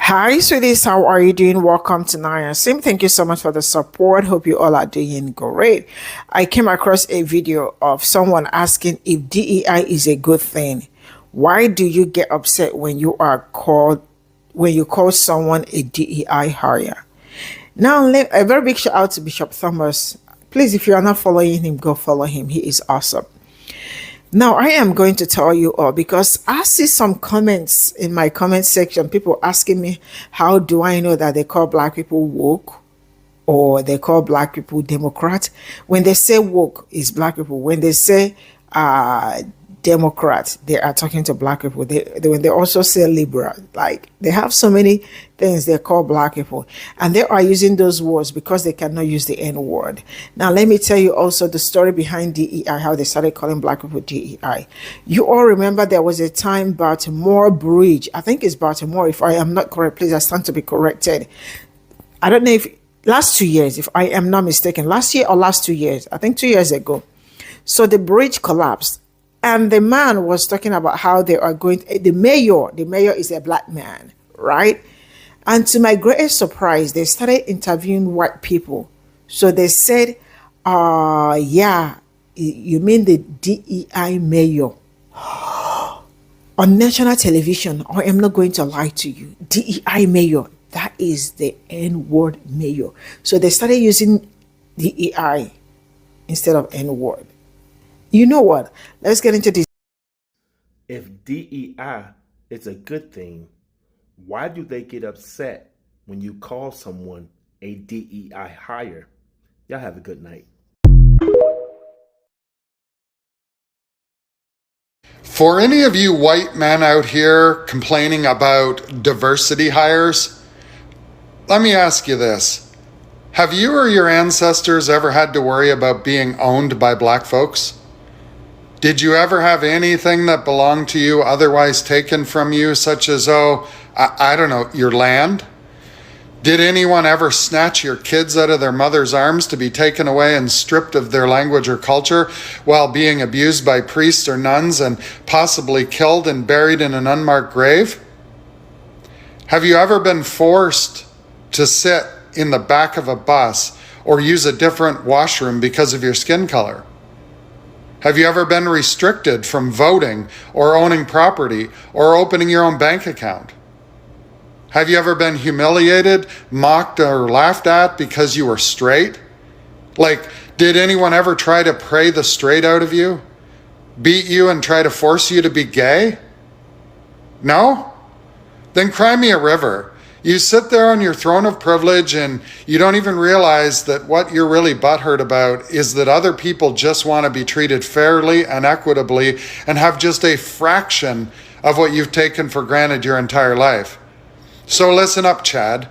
Hi, sweeties. How are you doing? Welcome to Naya Sim. Thank you so much for the support. Hope you all are doing great. I came across a video of someone asking if DEI is a good thing. Why do you get upset when you call someone a DEI hire? Now, a very big shout out to Bishop Thomas. Please, if you are not following him, go follow him. He is awesome. Now, I am going to tell you all because I see some comments in my comment section, people asking me, how do I know that they call black people woke or they call black people Democrat? When they say woke, it's black people. When they say Democrat, they are talking to black people. When they also say liberal, like they have so many things they call black people, and they are using those words because they cannot use the N word. Now, let me tell you also the story behind DEI, how they started calling black people DEI. You all remember there was a time Baltimore Bridge. I think it's Baltimore. If I am not correct, please, I stand to be corrected. I don't know if last 2 years, if I am not mistaken, last year or last 2 years, I think 2 years ago. So the bridge collapsed. And the man was talking about how they are going, the mayor is a black man, right? And to my greatest surprise, they started interviewing white people. So they said, yeah, you mean the DEI mayor? On national television, I am not going to lie to you. DEI mayor, that is the N-word mayor. So they started using DEI instead of N-word. You know what? Let's get into this. If DEI is a good thing, why do they get upset when you call someone a DEI hire? Y'all have a good night. For any of you white men out here complaining about diversity hires, let me ask you this. Have you or your ancestors ever had to worry about being owned by black folks? Did you ever have anything that belonged to you otherwise taken from you, such as, I don't know, your land? Did anyone ever snatch your kids out of their mother's arms to be taken away and stripped of their language or culture while being abused by priests or nuns and possibly killed and buried in an unmarked grave? Have you ever been forced to sit in the back of a bus or use a different washroom because of your skin color? Have you ever been restricted from voting or owning property or opening your own bank account? Have you ever been humiliated, mocked, or laughed at because you were straight? Like, did anyone ever try to pray the straight out of you? Beat you and try to force you to be gay? No? Then cry me a river. You sit there on your throne of privilege and you don't even realize that what you're really butthurt about is that other people just want to be treated fairly and equitably and have just a fraction of what you've taken for granted your entire life. So listen up, Chad.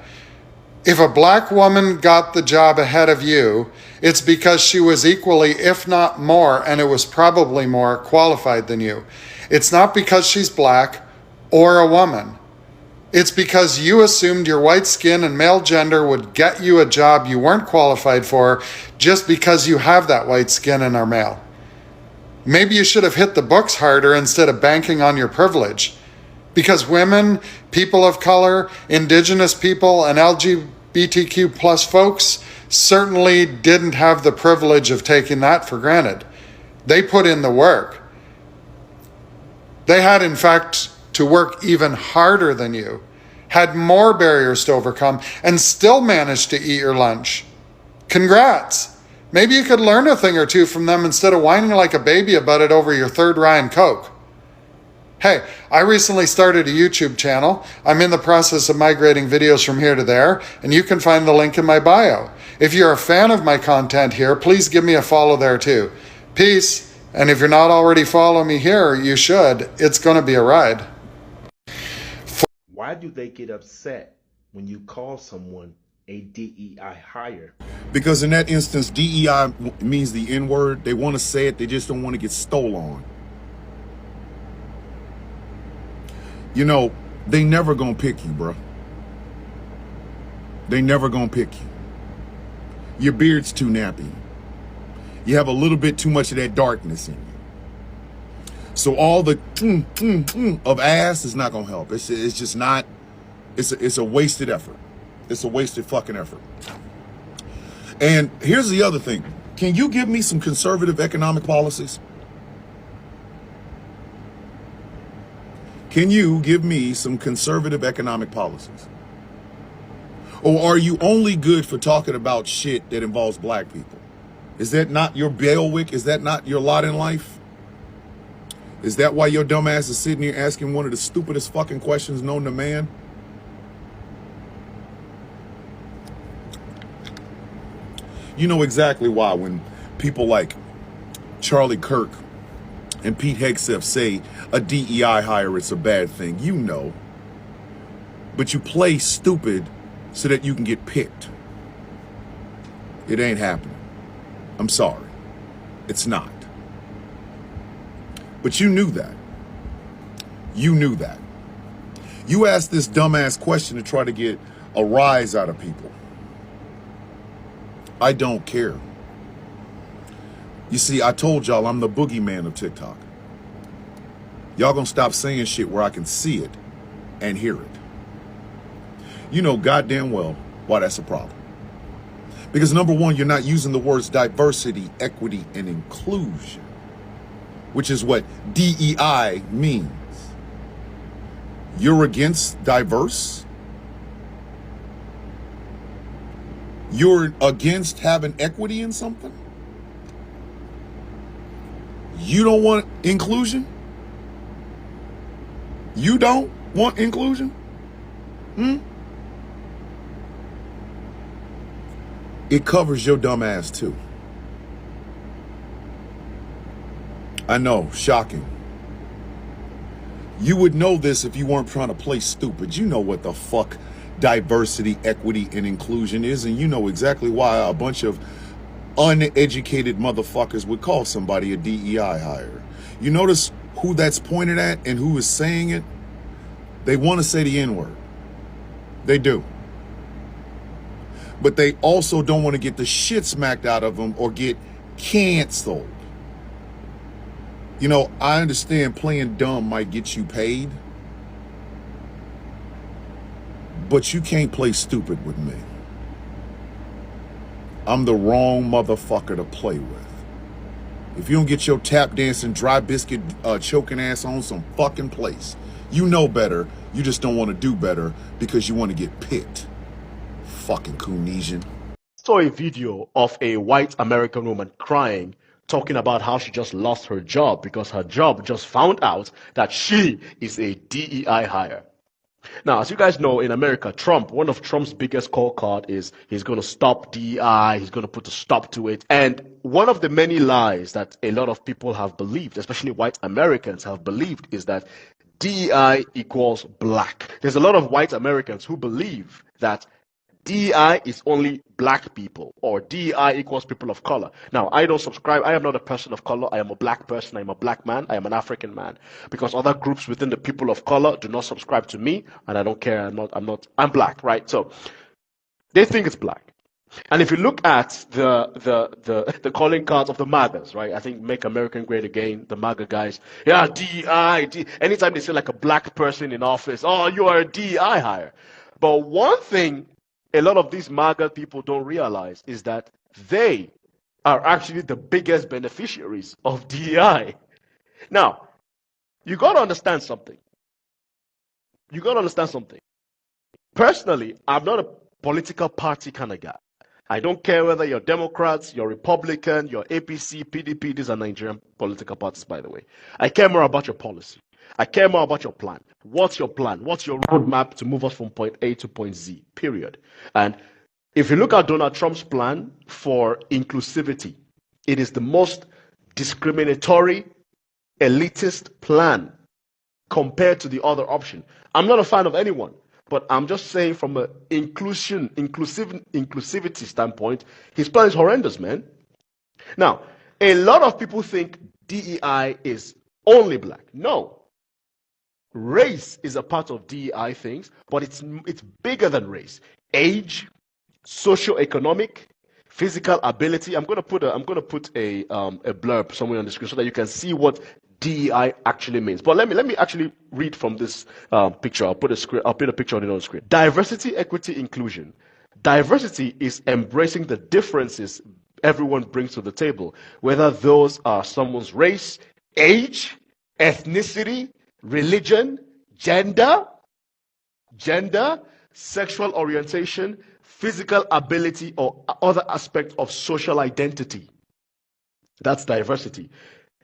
If a black woman got the job ahead of you, it's because she was equally, if not more, and it was probably more qualified than you. It's not because she's black or a woman. It's because you assumed your white skin and male gender would get you a job you weren't qualified for just because you have that white skin and are male. Maybe you should have hit the books harder instead of banking on your privilege. Because women, people of color, indigenous people, and LGBTQ plus folks certainly didn't have the privilege of taking that for granted. They put in the work. They had, in fact, to work even harder than you, had more barriers to overcome, and still managed to eat your lunch. Congrats. Maybe you could learn a thing or two from them instead of whining like a baby about it over your third rye and Coke. Hey, I recently started a YouTube channel. I'm in the process of migrating videos from here to there, and you can find the link in my bio. If you're a fan of my content here, please give me a follow there too. Peace. And if you're not already following me here, you should. It's going to be a ride. Why do they get upset when you call someone a DEI hire? Because in that instance, DEI means the N-word. They want to say it. They just don't want to get stole on. You know, they never going to pick you, bro. They never going to pick you. Your beard's too nappy. You have a little bit too much of that darkness in you. So all the of ass is not going to help. It's just not It's a wasted effort. It's a wasted fucking effort. And here's the other thing. Can you give me some conservative economic policies? Can you give me some conservative economic policies? Or are you only good for talking about shit that involves black people? Is that not your bailiwick? Is that not your lot in life? Is that why your dumb ass is sitting here asking one of the stupidest fucking questions known to man? You know exactly why when people like Charlie Kirk and Pete Hegseth say a DEI hire is a bad thing. You know. But you play stupid so that you can get picked. It ain't happening. I'm sorry. It's not. But you knew that. You knew that. You asked this dumbass question to try to get a rise out of people. I don't care. You see, I told y'all I'm the boogeyman of TikTok. Y'all gonna stop saying shit where I can see it and hear it. You know goddamn well why that's a problem. Because number one, you're not using the words diversity, equity, and inclusion, which is what DEI means. You're against diverse? You're against having equity in something? You don't want inclusion? You don't want inclusion? It covers your dumb ass too. I know, shocking. You would know this if you weren't trying to play stupid. You know what the fuck diversity, equity, and inclusion is, and you know exactly why a bunch of uneducated motherfuckers would call somebody a DEI hire. You notice who that's pointed at and who is saying it? They want to say the N-word. They do. But they also don't want to get the shit smacked out of them or get canceled. You know, I understand playing dumb might get you paid, but you can't play stupid with me. I'm the wrong motherfucker to play with. If you don't get your tap dancing, dry biscuit choking ass on some fucking place, you know better. You just don't want to do better because you want to get picked. Fucking Coonesian. Saw a video of a white American woman crying, talking about how she just lost her job because her job just found out that she is a DEI hire. Now, as you guys know, in America, one of Trump's biggest call card is he's going to stop DEI, he's going to put a stop to it. And one of the many lies that a lot of people have believed, especially white Americans have believed, is that DEI equals black. There's a lot of white Americans who believe that DEI is only black people, or DEI equals people of color. Now, I don't subscribe. I am not a person of color. I am a black person. I am a black man. I am an African man. Because other groups within the people of color do not subscribe to me, and I don't care. I'm black, right? So they think it's black. And if you look at the calling cards of the MAGAs, right? I think Make America Great Again, the MAGA guys, yeah, DEI. Anytime they see like a black person in office, oh, you are a DEI hire. But one thing a lot of these MAGA people don't realize is that they are actually the biggest beneficiaries of DEI. Now, you got to understand something. Personally, I'm not a political party kind of guy. I don't care whether you're Democrats, you're Republican, you're APC, PDP. These are Nigerian political parties, by the way. I care more about your policy. I care more about your plan. What's your plan? What's your roadmap to move us from point A to point Z, period? And if you look at Donald Trump's plan for inclusivity, it is the most discriminatory, elitist plan compared to the other option. I'm not a fan of anyone, but I'm just saying from an inclusivity standpoint, his plan is horrendous, man. Now, a lot of people think DEI is only black. No. Race is a part of DEI things, but it's bigger than race. Age, socioeconomic, physical ability. I'm gonna put a blurb somewhere on the screen so that you can see what DEI actually means. But let me actually read from this picture. I'll put a picture on it on the screen. Diversity, equity, inclusion. Diversity is embracing the differences everyone brings to the table, whether those are someone's race, age, ethnicity, religion, gender, sexual orientation, physical ability, or other aspect of social identity. That's diversity.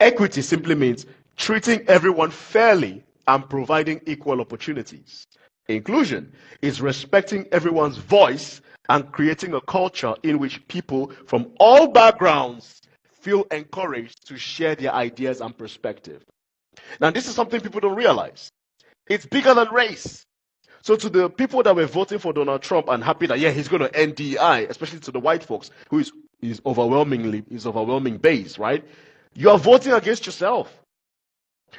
Equity simply means treating everyone fairly and providing equal opportunities. Inclusion is respecting everyone's voice and creating a culture in which people from all backgrounds feel encouraged to share their ideas and perspective. Now, this is something people don't realize. It's bigger than race. So to the people that were voting for Donald Trump and happy that, yeah, he's going to end DEI, especially to the white folks, who is overwhelming base, right? You are voting against yourself.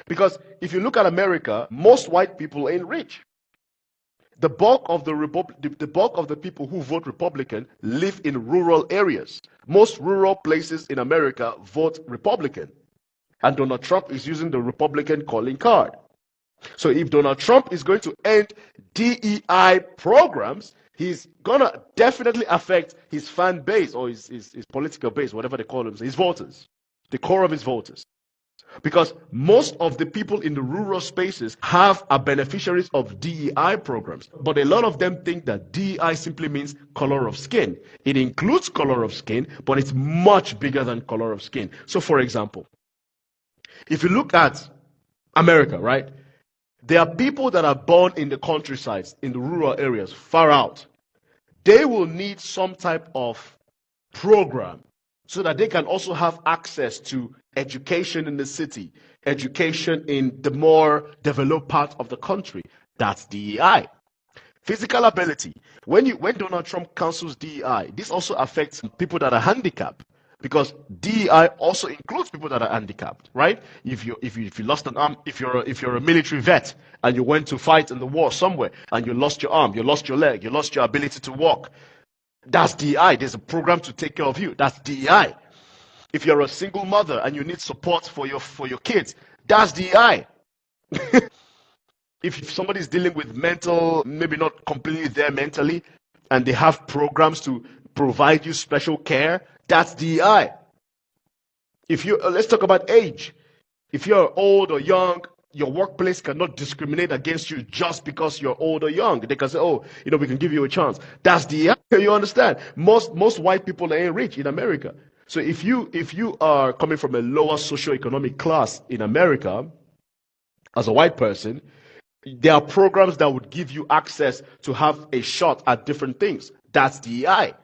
Because if you look at America, most white people ain't rich. The bulk of the people who vote Republican live in rural areas. Most rural places in America vote Republican. And Donald Trump is using the Republican calling card. So if Donald Trump is going to end DEI programs, he's going to definitely affect his fan base or his political base, whatever they call them, his voters, the core of his voters. Because most of the people in the rural spaces are beneficiaries of DEI programs. But a lot of them think that DEI simply means color of skin. It includes color of skin, but it's much bigger than color of skin. So for example, if you look at America, right? There are people that are born in the countrysides, in the rural areas, far out. They will need some type of program so that they can also have access to education in the city, education in the more developed part of the country. That's DEI. Physical ability. When Donald Trump cancels DEI, this also affects people that are handicapped. Because DEI also includes people that are handicapped, right? If you lost an arm, if you're a military vet and you went to fight in the war somewhere and you lost your arm, you lost your leg, you lost your ability to walk, that's DEI. There's a program to take care of you. That's DEI. If you're a single mother and you need support for your kids, that's DEI. If somebody's dealing with mental, maybe not completely there mentally, and they have programs to provide you special care, that's DEI. Let's talk about age. If you're old or young, your workplace cannot discriminate against you just because you're old or young. They can say, oh, we can give you a chance. That's DEI. You understand? Most white people ain't rich in America. So if you are coming from a lower socioeconomic class in America, as a white person, there are programs that would give you access to have a shot at different things. That's DEI.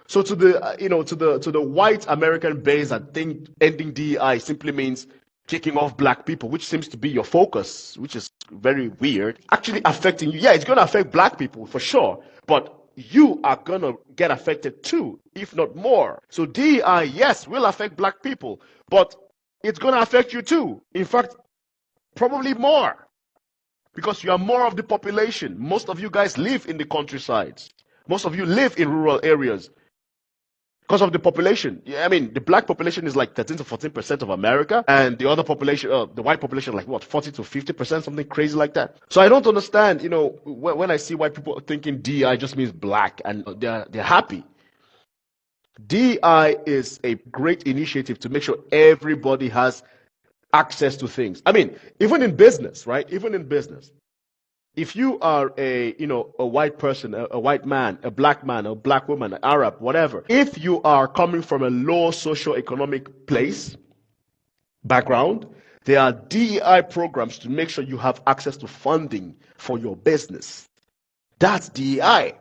So to the white American base, I think ending DEI simply means kicking off black people, which seems to be your focus, which is very weird. Actually affecting you. Yeah, it's going to affect black people for sure, but you are going to get affected too, if not more. So DEI, yes, will affect black people, but it's going to affect you too. In fact, probably more, because you are more of the population. Most of you guys live in the countrysides. Most of you live in rural areas. Because of the population. I mean, the black population is like 13 to 14% of America, and the other population, the white population, like what, 40 to 50%, something crazy like that. So I don't understand, when I see white people thinking DEI just means black, and they're happy. DEI is a great initiative to make sure everybody has access to things. I mean, even in business, right? Even in business. If you are a white person, a white man, a black woman, an Arab, whatever, if you are coming from a low socioeconomic background, there are DEI programs to make sure you have access to funding for your business. That's DEI.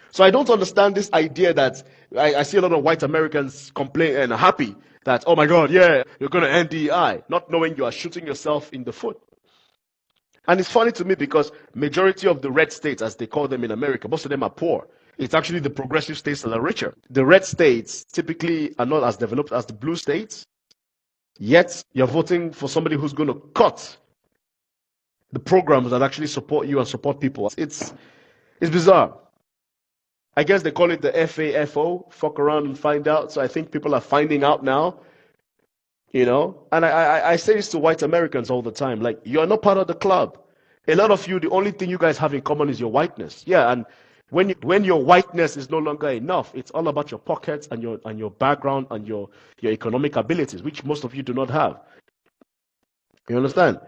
So I don't understand this idea that I see a lot of white Americans complain and are happy that, oh my God, yeah, you're going to end DEI, not knowing you are shooting yourself in the foot. And it's funny to me because majority of the red states, as they call them in America, most of them are poor. It's actually the progressive states that are richer. The red states typically are not as developed as the blue states, yet you're voting for somebody who's going to cut the programs that actually support you and support people. It's bizarre. I guess they call it the FAFO, fuck around and find out. So I think people are finding out now. You know, and I say this to white Americans all the time, like, you're not part of the club. A lot of you, the only thing you guys have in common is your whiteness. Yeah, and when your whiteness is no longer enough, it's all about your pockets and your background and your economic abilities, which most of you do not have. You understand?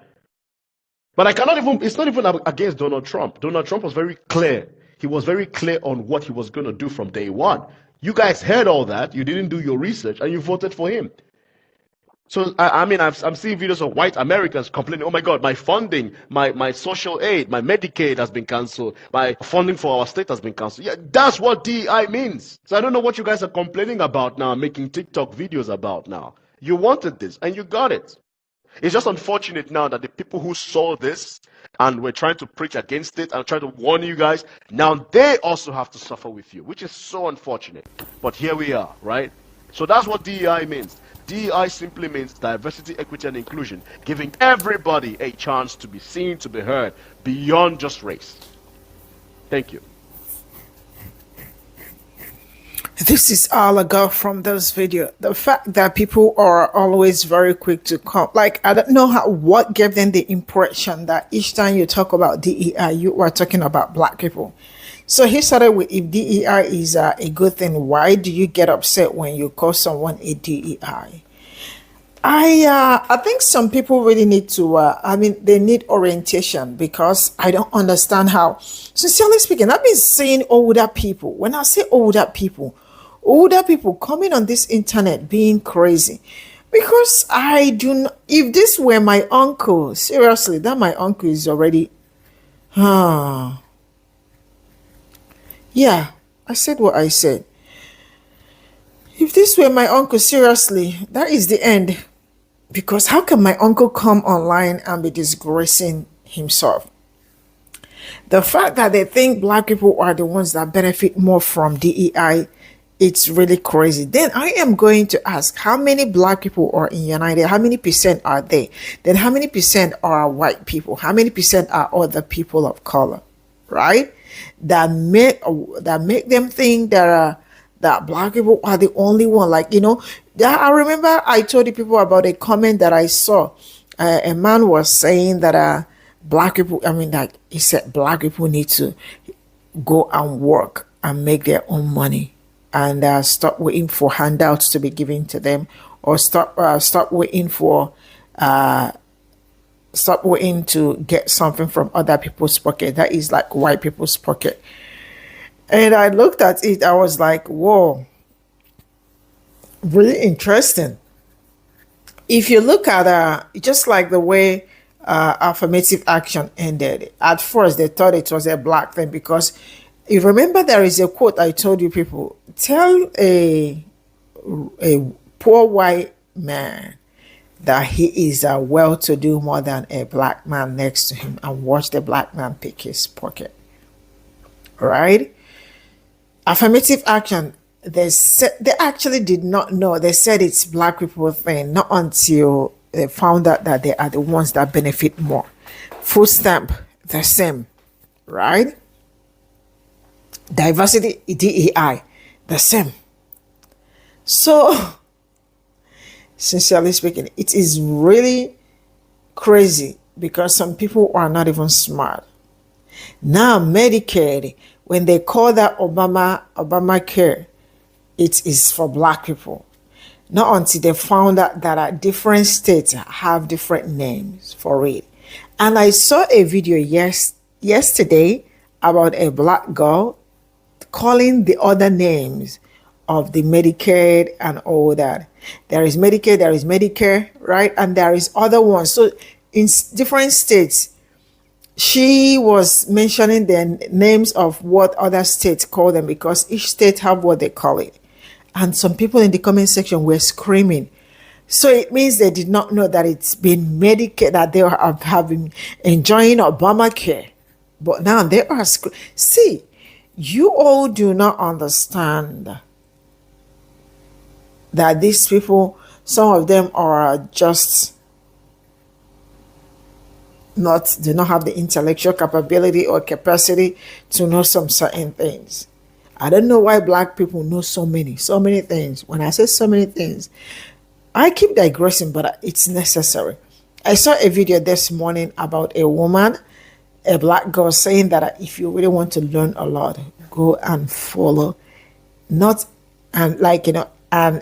But I cannot even, it's not even against Donald Trump. Donald Trump was very clear. He was very clear on what he was going to do from day one. You guys heard all that, you didn't do your research, and you voted for him. So I mean, I'm seeing videos of white Americans complaining, oh my God, my funding, my social aid, my Medicaid has been canceled, my funding for our state has been canceled. Yeah, that's what DEI means. So I don't know what you guys are complaining about now, making TikTok videos about now. You wanted this, and you got it. It's just unfortunate now that the people who saw this and were trying to preach against it and try to warn you guys, now they also have to suffer with you, which is so unfortunate. But here we are, right? So that's what DEI means. DEI simply means diversity, equity, and inclusion, giving everybody a chance to be seen, to be heard, beyond just race. Thank you. This is all I got from this video. The fact that people are always very quick to come. Like, I don't know what gave them the impression that each time you talk about DEI, you are talking about black people. So he started with, if DEI is a good thing, why do you get upset when you call someone a DEI? I think some people really need to, they need orientation, because I don't understand how, sincerely speaking, I've been seeing older people. When I say older people coming on this internet being crazy, because I do not, if this were my uncle, seriously, that my uncle is already, yeah, I said what I said. If this were my uncle, seriously, that is the end. Because how can my uncle come online and be disgracing himself? The fact that they think black people are the ones that benefit more from DEI, it's really crazy. Then I am going to ask, how many black people are in United? How many percent are they? Then how many percent are white people? How many percent are other people of color? Right? That make them think that black people are the only one. Like, I remember I told the people about a comment that I saw. A man was saying that black people, that he said black people need to go and work and make their own money, and stop waiting for handouts to be given to them, or stop waiting to get something from other people's pocket. That is like white people's pocket. And I looked at it, I was like, whoa, really interesting. If you look at just like the way affirmative action ended, at first they thought it was a black thing, because you remember there is a quote I told you people, tell a poor white man that he is well-to-do more than a black man next to him, and watch the black man pick his pocket. Right? Affirmative action, they actually did not know. They said it's black people thing, not until they found out that they are the ones that benefit more. Food stamp, the same, right? Diversity, DEI, the same. So, sincerely speaking, it is really crazy, because some people are not even smart. Now, Medicaid, when they call that Obamacare, it is for black people. Not until they found out that different states have different names for it. And I saw a video yesterday about a black girl calling the other names of the Medicaid and all that. There is Medicaid, there is Medicare, right? And there is other ones. So in different states, she was mentioning the names of what other states call them, because each state have what they call it. And some people in the comment section were screaming. So it means they did not know that it's been Medicare, that they are having enjoying Obamacare. But now they are see, you all do not understand that these people, some of them are just do not have the intellectual capability or capacity to know some certain things. I don't know why black people know so many things. When I say so many things, I keep digressing, but it's necessary. I saw a video this morning about a woman, a black girl, saying that if you really want to learn a lot, go and follow, not and like an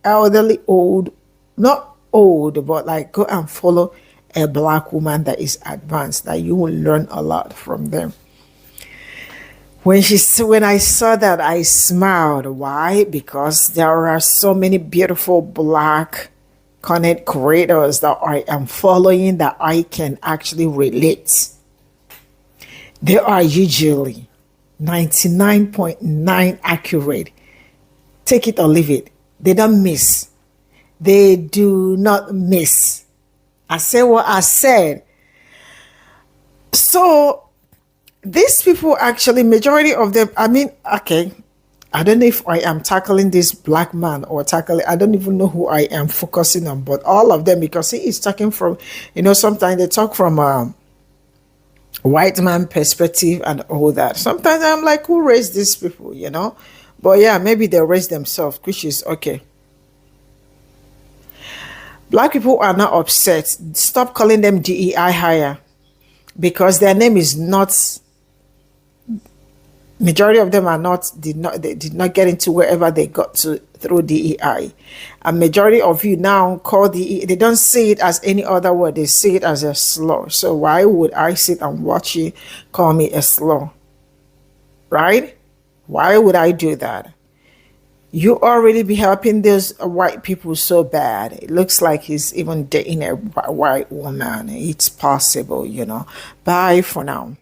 elderly old, not old, but like go and follow a black woman that is advanced, that you will learn a lot from them. When I saw that, I smiled. Why? Because there are so many beautiful black content creators that I am following that I can actually relate. They are usually 99.9 accurate. Take it or leave it. They don't miss. They do not miss. I said what I said. So these people actually, majority of them, I mean, okay, I don't know if I am tackling this black man or I don't even know who I am focusing on, but all of them, because he is talking from, sometimes they talk from a white man perspective and all that. Sometimes I'm like, who raised these people, But yeah, maybe they raised themselves, which is okay. Black people are not upset. Stop calling them DEI hire, because their name is not. Majority of them they did not get into wherever they got to through DEI. And majority of you now call DEI, they don't see it as any other word, they see it as a slur. So why would I sit and watch you call me a slur? Right? Why would I do that? You already be helping those white people so bad. It looks like he's even dating a white woman. It's possible, Bye for now.